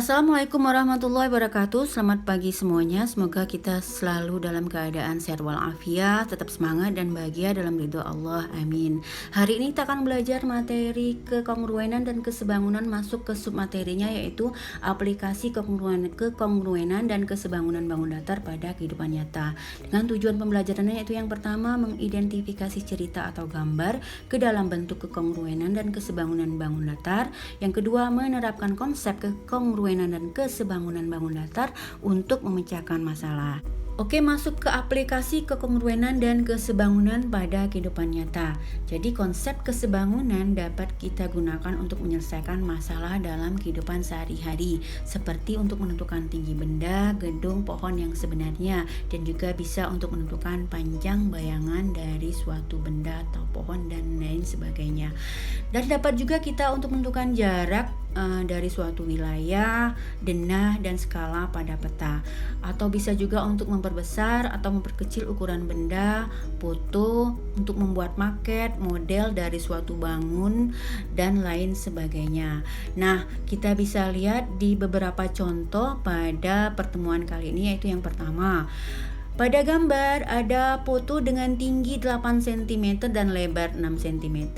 Assalamualaikum warahmatullahi wabarakatuh. Selamat pagi semuanya. Semoga kita selalu dalam keadaan sehat walafiat, tetap semangat dan bahagia dalam ridho Allah. Amin. Hari ini kita akan belajar materi kekongruenan dan kesebangunan, masuk ke submaterinya yaitu aplikasi kekongruenan dan kesebangunan bangun datar pada kehidupan nyata. Dengan tujuan pembelajarannya yaitu yang pertama, mengidentifikasi cerita atau gambar ke dalam bentuk kekongruenan dan kesebangunan bangun datar. Yang kedua, menerapkan konsep kekongruenan dan kesebangunan bangun datar untuk memecahkan masalah. Oke, masuk ke aplikasi kekongruenan dan kesebangunan pada kehidupan nyata. Jadi konsep kesebangunan dapat kita gunakan untuk menyelesaikan masalah dalam kehidupan sehari-hari, seperti untuk menentukan tinggi benda, gedung, pohon yang sebenarnya, dan juga bisa untuk menentukan panjang bayangan dari suatu benda atau pohon dan lain sebagainya. Dan dapat juga kita untuk menentukan jarak dari suatu wilayah, denah, dan skala pada peta. Atau bisa juga untuk memperbesar atau memperkecil ukuran benda, foto, untuk membuat maket, model dari suatu bangun, dan lain sebagainya. Nah, kita bisa lihat di beberapa contoh pada pertemuan kali ini, yaitu yang pertama. Pada gambar ada foto dengan tinggi 8 cm dan lebar 6 cm.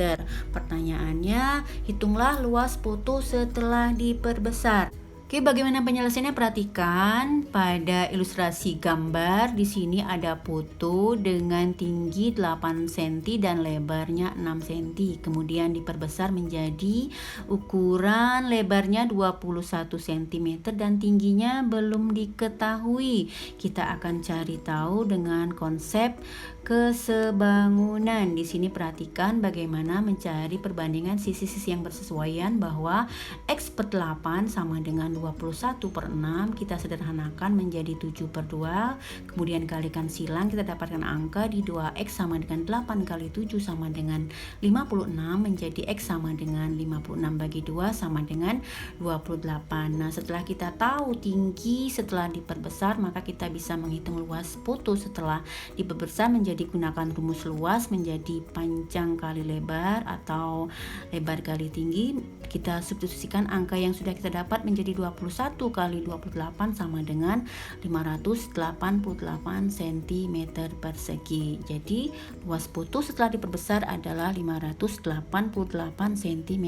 Pertanyaannya, hitunglah luas foto setelah diperbesar. Oke, bagaimana penyelesaiannya? Perhatikan pada ilustrasi gambar. Di sini ada foto dengan tinggi 8 cm dan lebarnya 6 cm. Kemudian diperbesar menjadi ukuran lebarnya 21 cm dan tingginya belum diketahui. Kita akan cari tahu dengan konsep kesebangunan. Di sini perhatikan bagaimana mencari perbandingan sisi-sisi yang bersesuaian, bahwa X per 8 sama dengan 21/6, kita sederhanakan menjadi 7/2, kemudian kalikan silang, kita dapatkan angka di 2X sama dengan 8 kali 7 sama dengan 56, menjadi X sama dengan 56 bagi 2 sama dengan 28. Nah, setelah kita tahu tinggi setelah diperbesar, maka kita bisa menghitung luas foto setelah diperbesar. Menjadi gunakan rumus luas menjadi panjang kali lebar atau lebar kali tinggi. Kita substitusikan angka yang sudah kita dapat menjadi 21 kali 28 sama dengan 588 cm persegi. Jadi luas foto setelah diperbesar adalah 588 cm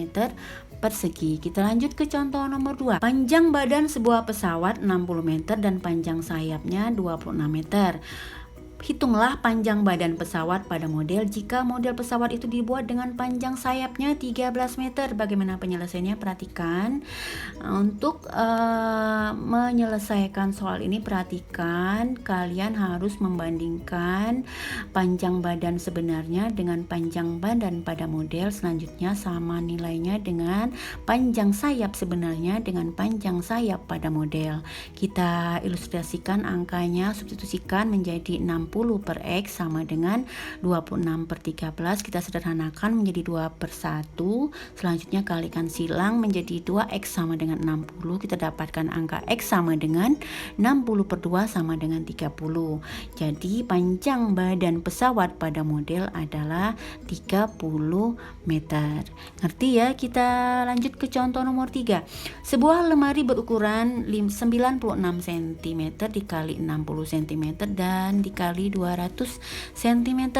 persegi. Kita lanjut ke contoh nomor 2. Panjang badan sebuah pesawat 60 meter dan panjang sayapnya 26 meter. Hitunglah panjang badan pesawat pada model jika model pesawat itu dibuat dengan panjang sayapnya 13 meter. Bagaimana penyelesaiannya? Perhatikan. Untuk menyelesaikan soal ini, perhatikan kalian harus membandingkan panjang badan sebenarnya dengan panjang badan pada model. Selanjutnya sama nilainya dengan panjang sayap sebenarnya dengan panjang sayap pada model. Kita ilustrasikan angkanya, substitusikan menjadi 60 per X sama dengan 26 per 13. Kita sederhanakan menjadi 2/1. Selanjutnya kalikan silang menjadi 2X sama dengan 60. Kita dapatkan angka X sama dengan 60/2 sama dengan 30. Jadi panjang badan pesawat pada model adalah 30 meter. Ngerti ya? Kita lanjut ke contoh nomor 3. Sebuah lemari berukuran 96 cm dikali 60 cm dan dikali 200 cm.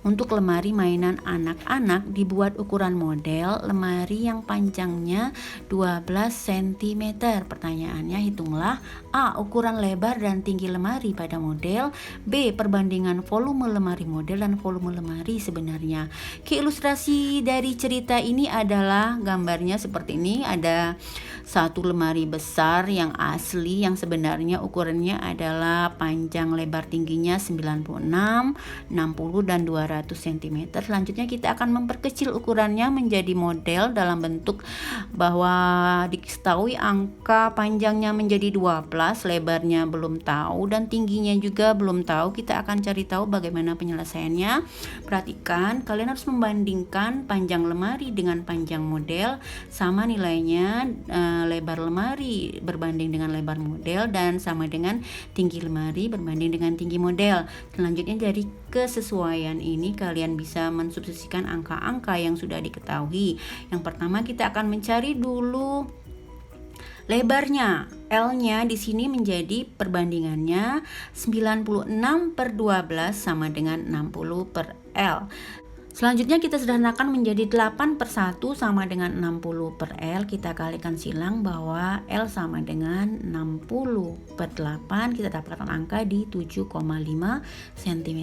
Untuk lemari mainan anak-anak dibuat ukuran model lemari yang panjangnya 12 cm. Pertanyaannya, hitunglah A. ukuran lebar dan tinggi lemari pada model, B. perbandingan volume lemari model dan volume lemari sebenarnya. Ilustrasi dari cerita ini adalah gambarnya seperti ini. Ada satu lemari besar yang asli yang sebenarnya ukurannya adalah panjang lebar tingginya 96, 60 dan 200 cm. Selanjutnya kita akan memperkecil ukurannya menjadi model dalam bentuk bahwa diketahui angka panjangnya menjadi 12, lebarnya belum tahu dan tingginya juga belum tahu. Kita akan cari tahu bagaimana penyelesaiannya. Perhatikan, kalian harus membandingkan panjang lemari dengan panjang model, sama nilainya lebar lemari berbanding dengan lebar model dan sama dengan tinggi lemari berbanding dengan tinggi model. Selanjutnya dari kesesuaian ini kalian bisa mensubstitusikan angka-angka yang sudah diketahui. Yang pertama kita akan mencari dulu lebarnya. L-nya di sini menjadi perbandingannya 96/12 sama dengan 60 per L. Selanjutnya kita sederhanakan menjadi 8/1 sama dengan 60 per L. Kita kalikan silang bahwa L sama dengan 60/8. Kita dapatkan angka di 7,5 cm.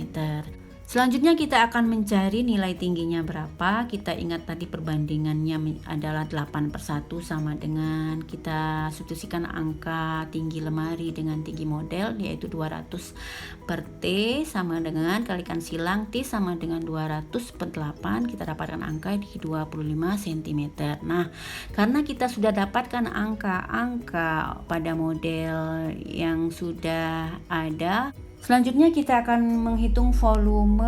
Selanjutnya kita akan mencari nilai tingginya berapa. Kita ingat tadi perbandingannya adalah 8/1 sama dengan, kita substitusikan angka tinggi lemari dengan tinggi model, yaitu 200 per T sama dengan, kalikan silang T sama dengan 200/8, kita dapatkan angka di 25 cm. Nah, karena kita sudah dapatkan angka-angka pada model yang sudah ada, selanjutnya kita akan menghitung volume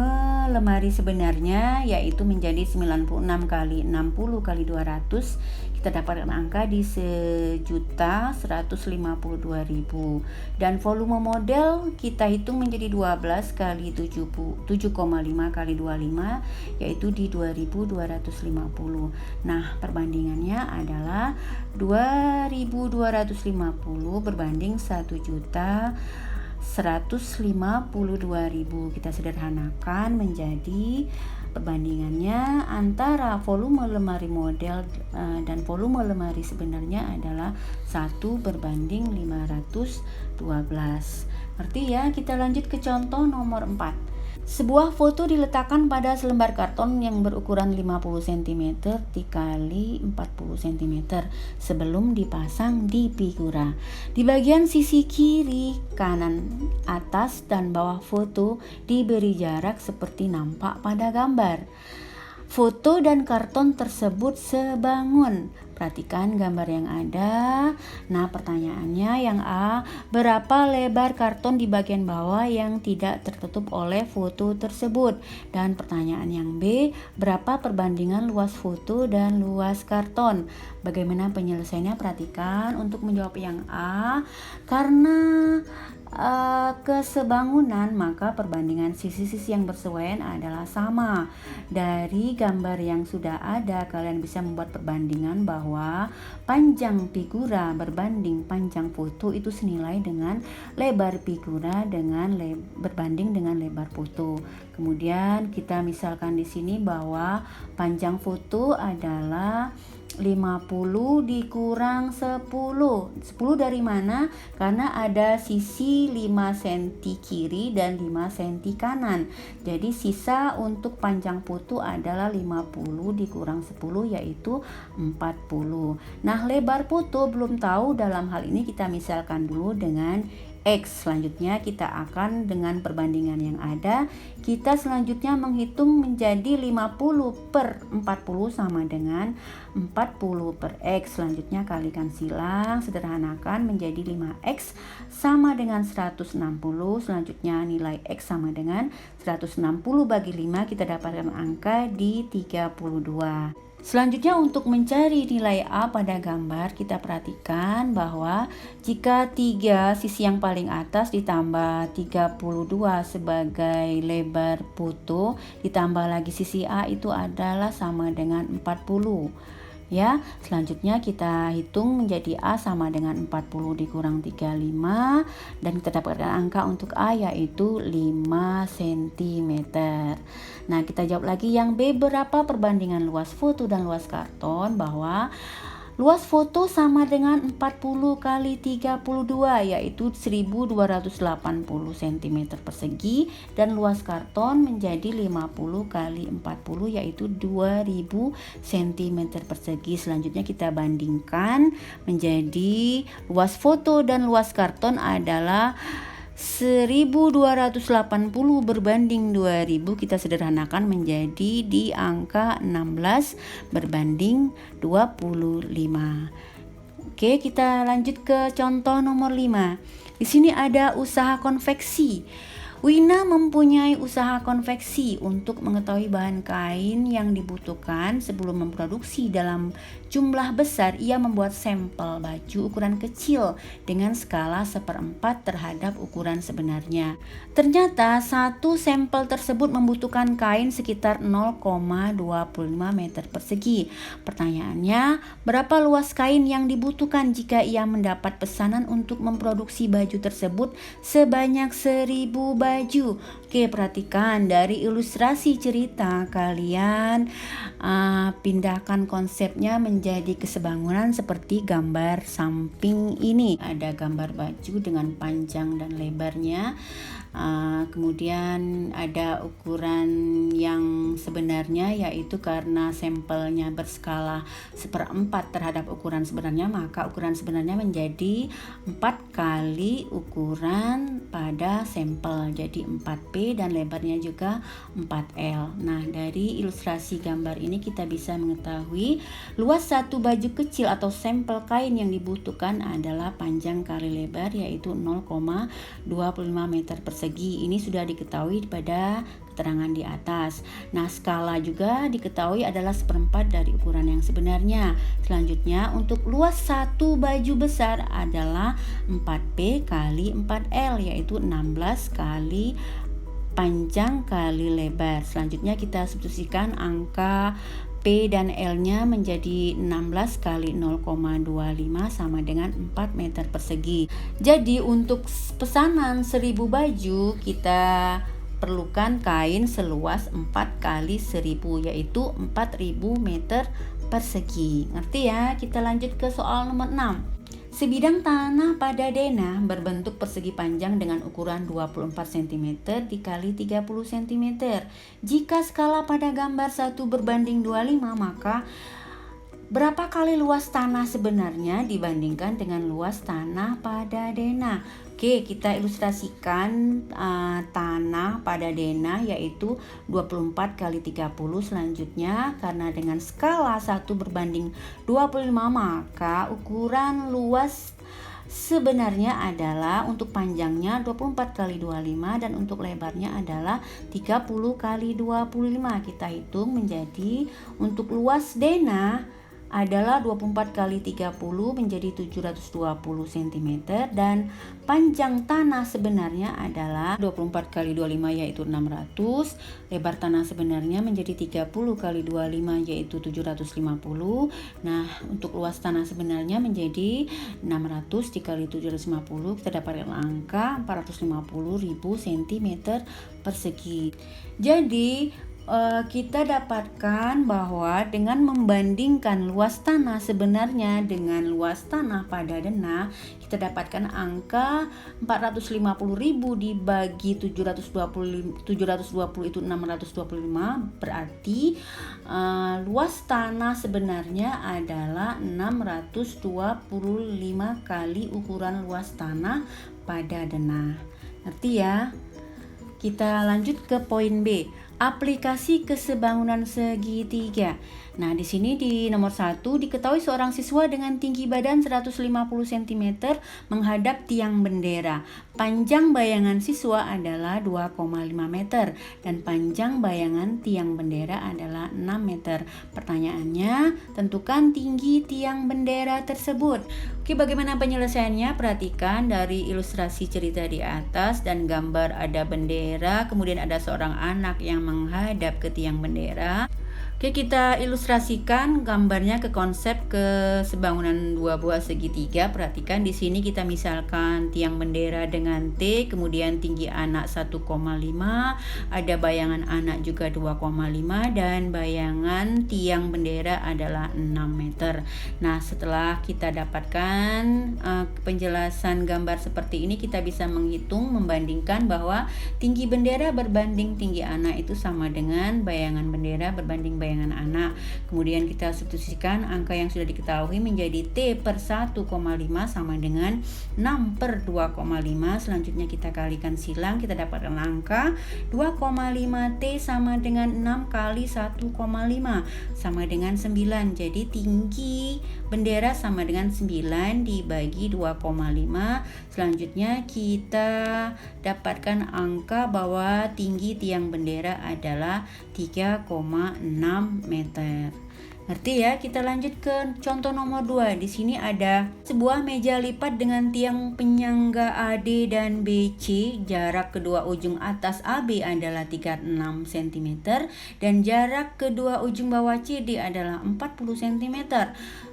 lemari sebenarnya, yaitu menjadi 96 kali 60 kali 200. Kita dapatkan angka di 1.152.000. Dan volume model kita hitung menjadi 12 kali 7,5 kali 25, yaitu di 2.250. Nah, perbandingannya adalah 2.250 berbanding 1.152.000. Kita sederhanakan menjadi perbandingannya antara volume lemari model dan volume lemari sebenarnya adalah 1/512. Ngerti ya? Kita lanjut ke contoh nomor 4. Sebuah foto diletakkan pada selembar karton yang berukuran 50 cm dikali 40 cm sebelum dipasang di figura. Di bagian sisi kiri, kanan, atas, dan bawah foto diberi jarak seperti nampak pada gambar. Foto dan karton tersebut sebangun. Perhatikan gambar yang ada. Nah, pertanyaannya yang A, berapa lebar karton di bagian bawah yang tidak tertutup oleh foto tersebut? Dan pertanyaan yang B, berapa perbandingan luas foto dan luas karton? Bagaimana penyelesaiannya? Perhatikan untuk menjawab yang A, karena kesebangunan, maka perbandingan sisi-sisi yang bersesuaian adalah sama. Dari gambar yang sudah ada, kalian bisa membuat perbandingan bahwa panjang figura berbanding panjang foto itu senilai dengan lebar figura berbanding dengan lebar foto. Kemudian kita misalkan di sini bahwa panjang foto adalah 50 dikurang 10. 10 dari mana? Karena ada sisi 5 cm kiri dan 5 cm kanan. Jadi sisa untuk panjang foto adalah 50 dikurang 10, yaitu 40. Nah, lebar foto belum tahu, dalam hal ini kita misalkan dulu dengan X. Selanjutnya kita akan dengan perbandingan yang ada, kita selanjutnya menghitung menjadi 50/40 sama dengan 40 per X. Selanjutnya kalikan silang, sederhanakan menjadi 5X sama dengan 160. Selanjutnya nilai X sama dengan 160 bagi 5, kita dapatkan angka di 32. Selanjutnya untuk mencari nilai A pada gambar, kita perhatikan bahwa jika 3 sisi yang paling atas ditambah 32 sebagai lebar foto, ditambah lagi sisi A itu adalah sama dengan 40. Ya, selanjutnya kita hitung menjadi A sama dengan 40 dikurang 35, dan kita dapatkan angka untuk A yaitu 5 cm. Nah, kita jawab lagi yang B, berapa perbandingan luas foto dan luas karton, bahwa luas foto sama dengan 40 kali 32 yaitu 1280 cm persegi, dan luas karton menjadi 50 kali 40 yaitu 2000 cm persegi. Selanjutnya kita bandingkan menjadi luas foto dan luas karton adalah 1280 berbanding 2000, kita sederhanakan menjadi di angka 16 berbanding 25. Oke, kita lanjut ke contoh nomor 5. Di sini ada usaha konveksi. Wina mempunyai usaha konveksi. Untuk mengetahui bahan kain yang dibutuhkan sebelum memproduksi dalam jumlah besar, ia membuat sampel baju ukuran kecil dengan skala 1/4 terhadap ukuran sebenarnya. Ternyata satu sampel tersebut membutuhkan kain sekitar 0,25 meter persegi. Pertanyaannya, berapa luas kain yang dibutuhkan jika ia mendapat pesanan untuk memproduksi baju tersebut sebanyak 1000 baju? Oke, perhatikan dari ilustrasi cerita, kalian pindahkan konsepnya menjadi kesebangunan seperti gambar samping ini. Ada gambar baju dengan panjang dan lebarnya. Kemudian ada ukuran yang sebenarnya, yaitu karena sampelnya berskala 1/4 terhadap ukuran sebenarnya, maka ukuran sebenarnya menjadi 4 kali ukuran pada sampel, jadi 4P, dan lebarnya juga 4L. Nah, dari ilustrasi gambar ini kita bisa mengetahui luas satu baju kecil atau sampel kain yang dibutuhkan adalah panjang kali lebar, yaitu 0,25 meter persegi. Ini sudah diketahui pada keterangan di atas. Nah, skala juga diketahui adalah 1/4 dari ukuran yang sebenarnya. Selanjutnya, untuk luas satu baju besar adalah 4P kali 4L, yaitu 16 kali panjang kali lebar. Selanjutnya kita substitusikan angka P dan L-nya menjadi 16 kali 0,25 sama dengan 4 meter persegi. Jadi untuk pesanan 1000 baju kita perlukan kain seluas 4 kali 1000, yaitu 4000 meter persegi. Ngerti ya? Kita lanjut ke soal nomor 6. Sebidang tanah pada denah berbentuk persegi panjang dengan ukuran 24 cm dikali 30 cm. Jika skala pada gambar 1 berbanding 25, maka berapa kali luas tanah sebenarnya dibandingkan dengan luas tanah pada denah? Oke, kita ilustrasikan tanah pada denah, yaitu 24 kali 30. Selanjutnya, karena dengan skala 1 berbanding 25, maka ukuran luas sebenarnya adalah untuk panjangnya 24 kali 25 dan untuk lebarnya adalah 30 kali 25. Kita hitung menjadi untuk luas denah adalah 24 kali 30 menjadi 720 cm, dan panjang tanah sebenarnya adalah 24 kali 25 yaitu 600, lebar tanah sebenarnya menjadi 30 kali 25 yaitu 750. Nah, untuk luas tanah sebenarnya menjadi 600 dikali 750, kita dapatkan angka 450.000 cm persegi. Jadi kita dapatkan bahwa dengan membandingkan luas tanah sebenarnya dengan luas tanah pada denah, kita dapatkan angka 450.000 dibagi 720 itu 625, berarti luas tanah sebenarnya adalah 625 kali ukuran luas tanah pada denah. Ngerti ya? Kita lanjut ke poin B. Aplikasi kesebangunan segitiga. Nah, di sini di nomor 1 diketahui seorang siswa dengan tinggi badan 150 cm menghadap tiang bendera. Panjang bayangan siswa adalah 2,5 meter dan panjang bayangan tiang bendera adalah 6 meter. Pertanyaannya, tentukan tinggi tiang bendera tersebut. Oke, bagaimana penyelesaiannya? Perhatikan dari ilustrasi cerita di atas dan gambar ada bendera, kemudian ada seorang anak yang menghadap ke tiang bendera. Oke, kita ilustrasikan gambarnya ke konsep kesebangunan dua buah segitiga. Perhatikan di sini kita misalkan tiang bendera dengan T, kemudian tinggi anak 1,5, ada bayangan anak juga 2,5 dan bayangan tiang bendera adalah 6 meter. Nah, setelah kita dapatkan penjelasan gambar seperti ini, kita bisa menghitung membandingkan bahwa tinggi bendera berbanding tinggi anak itu sama dengan bayangan bendera berbanding bayangan bayangan anak. Kemudian kita substitusikan angka yang sudah diketahui menjadi T per 1,5 sama dengan 6 per 2,5. Selanjutnya kita kalikan silang, kita dapatkan angka 2,5 T sama dengan 6 kali 1,5 sama dengan 9. Jadi tinggi bendera sama dengan 9 dibagi 2,5. Selanjutnya kita dapatkan angka bahwa tinggi tiang bendera adalah 3,6 meter. Ngerti ya? Kita lanjut ke contoh nomor 2. Di sini ada sebuah meja lipat dengan tiang penyangga AD dan BC. Jarak kedua ujung atas AB adalah 36 cm dan jarak kedua ujung bawah CD adalah 40 cm.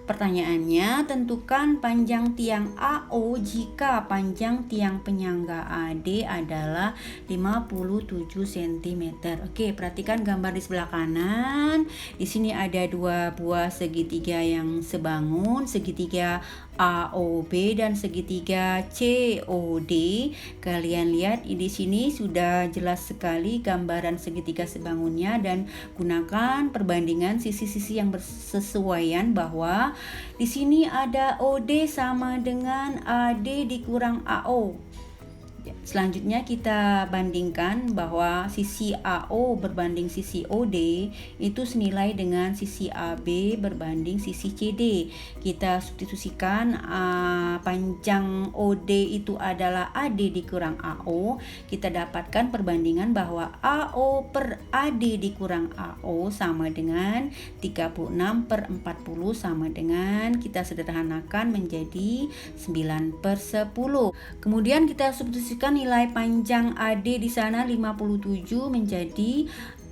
Pertanyaannya, tentukan panjang tiang AO jika panjang tiang penyangga AD adalah 57 cm. Oke, perhatikan gambar di sebelah kanan. Di sini ada dua buah segitiga yang sebangun, segitiga AOB dan segitiga COD. Kalian lihat di sini sudah jelas sekali gambaran segitiga sebangunnya, dan gunakan perbandingan sisi-sisi yang bersesuaian bahwa di sini ada OD sama dengan AD dikurang AO. Selanjutnya kita bandingkan bahwa sisi AO berbanding sisi OD itu senilai dengan sisi AB berbanding sisi CD. Kita substitusikan panjang OD itu adalah AD dikurang AO. Kita dapatkan perbandingan bahwa AO per AD dikurang AO sama dengan 36 per 40 sama dengan, kita sederhanakan menjadi 9 per 10. Kemudian kita substitusikan nilai panjang AD di sana 57 menjadi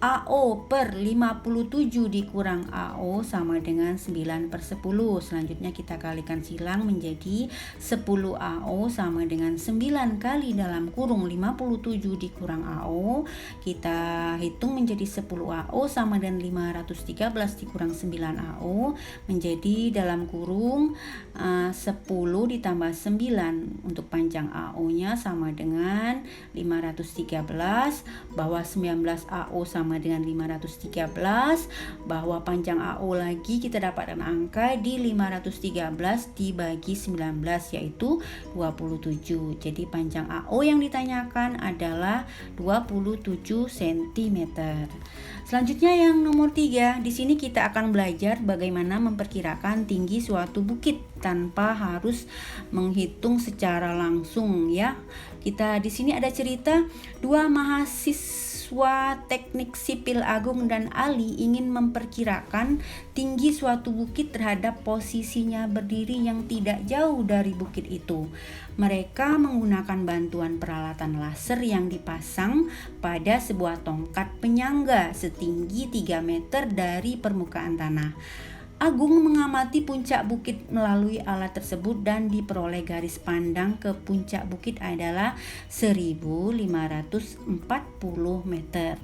AO per 57 dikurang AO sama dengan 9 per 10. Selanjutnya kita kalikan silang menjadi 10 AO sama dengan 9 kali dalam kurung 57 dikurang AO. Kita hitung menjadi 10 AO sama dengan 513 dikurang 9 AO menjadi dalam kurung 10 ditambah 9 untuk panjang AO-nya sama dengan 513, bahwa 19 AO sama dengan 513, bahwa panjang AO lagi kita dapatkan angka di 513 dibagi 19 yaitu 27. Jadi panjang AO yang ditanyakan adalah 27 cm. Selanjutnya yang nomor 3, di sini kita akan belajar bagaimana memperkirakan tinggi suatu bukit tanpa harus menghitung secara langsung ya. Kita di sini ada cerita dua mahasiswa Teknik Sipil Agung dan Ali ingin memperkirakan tinggi suatu bukit terhadap posisinya berdiri yang tidak jauh dari bukit itu. Mereka menggunakan bantuan peralatan laser yang dipasang pada sebuah tongkat penyangga setinggi 3 meter dari permukaan tanah. Agung mengamati puncak bukit melalui alat tersebut dan diperoleh garis pandang ke puncak bukit adalah 1540 meter.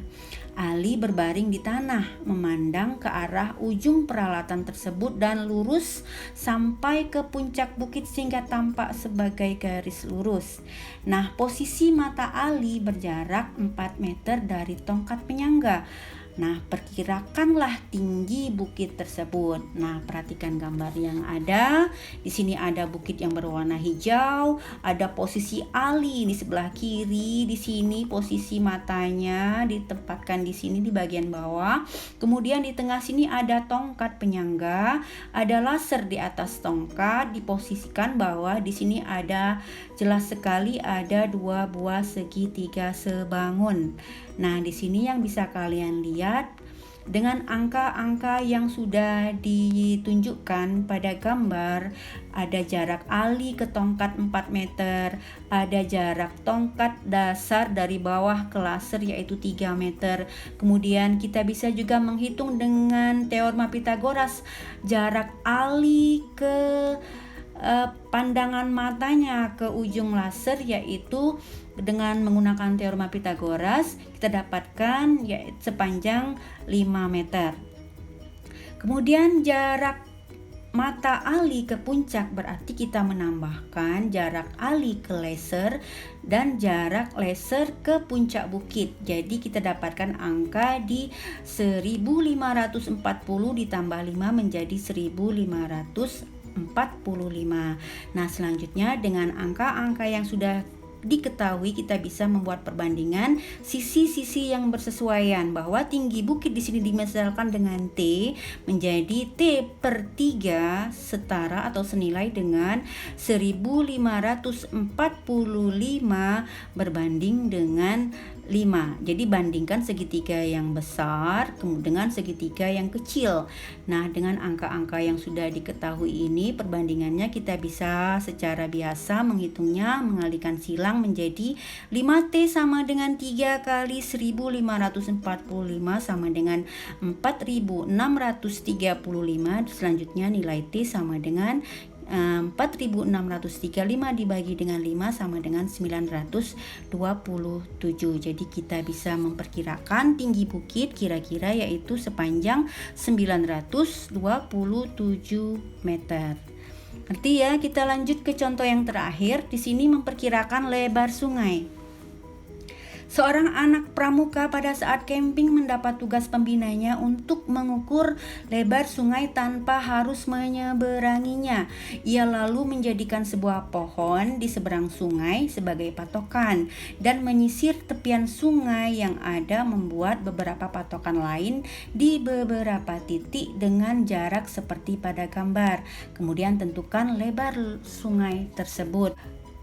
Ali berbaring di tanah, memandang ke arah ujung peralatan tersebut dan lurus sampai ke puncak bukit sehingga tampak sebagai garis lurus. Nah, posisi mata Ali berjarak 4 meter dari tongkat penyangga. Nah, perkirakanlah tinggi bukit tersebut. Nah, perhatikan gambar yang ada. Di sini ada bukit yang berwarna hijau, ada posisi Ali di sebelah kiri. Di sini posisi matanya ditempatkan di sini di bagian bawah. Kemudian di tengah sini ada tongkat penyangga, ada laser di atas tongkat. Diposisikan bahwa di sini ada jelas sekali ada dua buah segitiga sebangun. Nah, di sini yang bisa kalian lihat dengan angka-angka yang sudah ditunjukkan pada gambar, ada jarak Ali ke tongkat 4 meter, ada jarak tongkat dasar dari bawah ke laser yaitu 3 meter. Kemudian kita bisa juga menghitung dengan teorema Pitagoras jarak Ali ke pandangan matanya ke ujung laser, yaitu dengan menggunakan teorema Pitagoras kita dapatkan yaitu sepanjang 5 meter. Kemudian jarak mata ali ke puncak berarti kita menambahkan jarak ali ke laser dan jarak laser ke puncak bukit. Jadi kita dapatkan angka di 1540 ditambah 5 menjadi 1545. Nah, selanjutnya dengan angka-angka yang sudah diketahui kita bisa membuat perbandingan sisi-sisi yang bersesuaian, bahwa tinggi bukit di sini dimisalkan dengan T menjadi T per 3 setara atau senilai dengan 1545 berbanding dengan 5. Jadi bandingkan segitiga yang besar dengan segitiga yang kecil. Nah, dengan angka-angka yang sudah diketahui ini, perbandingannya kita bisa secara biasa menghitungnya mengalihkan silang menjadi 5T sama dengan 3 kali 1545 sama dengan 4635. Selanjutnya nilai T sama dengan 4635 dibagi dengan 5 sama dengan 927. Jadi kita bisa memperkirakan tinggi bukit kira-kira yaitu sepanjang 927 meter. Nanti ya, kita lanjut ke contoh yang terakhir. Di sini memperkirakan lebar sungai. Seorang anak pramuka pada saat camping mendapat tugas pembinanya untuk mengukur lebar sungai tanpa harus menyeberanginya. Ia lalu menjadikan sebuah pohon di seberang sungai sebagai patokan dan menyisir tepian sungai yang ada, membuat beberapa patokan lain di beberapa titik dengan jarak seperti pada gambar. Kemudian tentukan lebar sungai tersebut.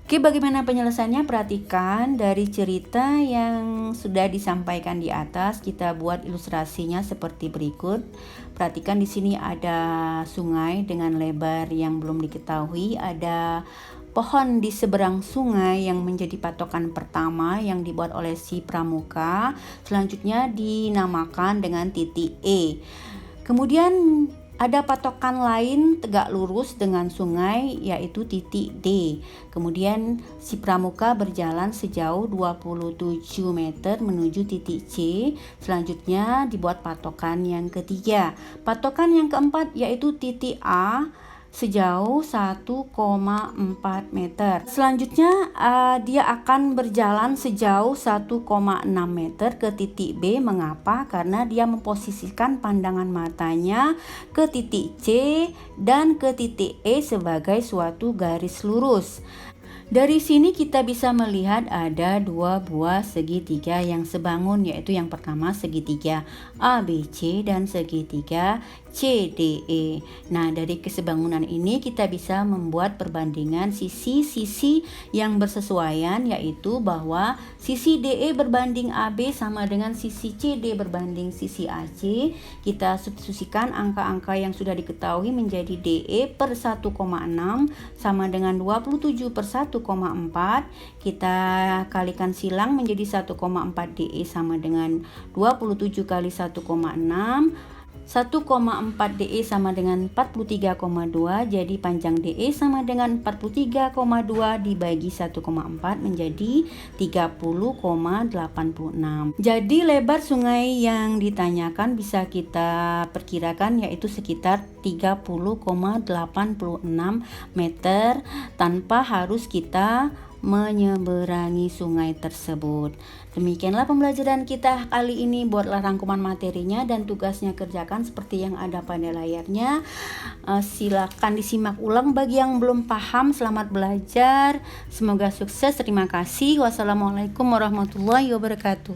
Oke, bagaimana penyelesaiannya? Perhatikan dari cerita yang sudah disampaikan di atas, kita buat ilustrasinya seperti berikut. Perhatikan di sini ada sungai dengan lebar yang belum diketahui, ada pohon di seberang sungai yang menjadi patokan pertama yang dibuat oleh si pramuka. Selanjutnya dinamakan dengan titik E. Kemudian ada patokan lain tegak lurus dengan sungai yaitu titik D. Kemudian si pramuka berjalan sejauh 27 meter menuju titik C. Selanjutnya dibuat patokan yang ketiga. Patokan yang keempat yaitu titik A sejauh 1,4 meter. Selanjutnya dia akan berjalan sejauh 1,6 meter ke titik B. Mengapa? Karena dia memposisikan pandangan matanya ke titik C dan ke titik E sebagai suatu garis lurus. Dari sini kita bisa melihat ada dua buah segitiga yang sebangun, yaitu yang pertama segitiga ABC dan segitiga CDE. Nah, dari kesebangunan ini kita bisa membuat perbandingan sisi-sisi yang bersesuaian, yaitu bahwa sisi DE berbanding AB sama dengan sisi CD berbanding sisi AC. Kita substitusikan angka-angka yang sudah diketahui menjadi DE per 1,6 sama dengan 27 per 1,4. Kita kalikan silang menjadi 1,4 DE sama dengan 27 kali 1,6. 1,4 DE sama dengan 43,2, jadi panjang DE sama dengan 43,2 dibagi 1,4 menjadi 30,86. Jadi lebar sungai yang ditanyakan bisa kita perkirakan yaitu sekitar 30,86 meter tanpa harus kita menyeberangi sungai tersebut. Demikianlah pembelajaran kita kali ini. Buatlah rangkuman materinya dan tugasnya kerjakan seperti yang ada pada layarnya. Silakan disimak ulang bagi yang belum paham. Selamat belajar, semoga sukses. Terima kasih. Wassalamualaikum warahmatullahi wabarakatuh.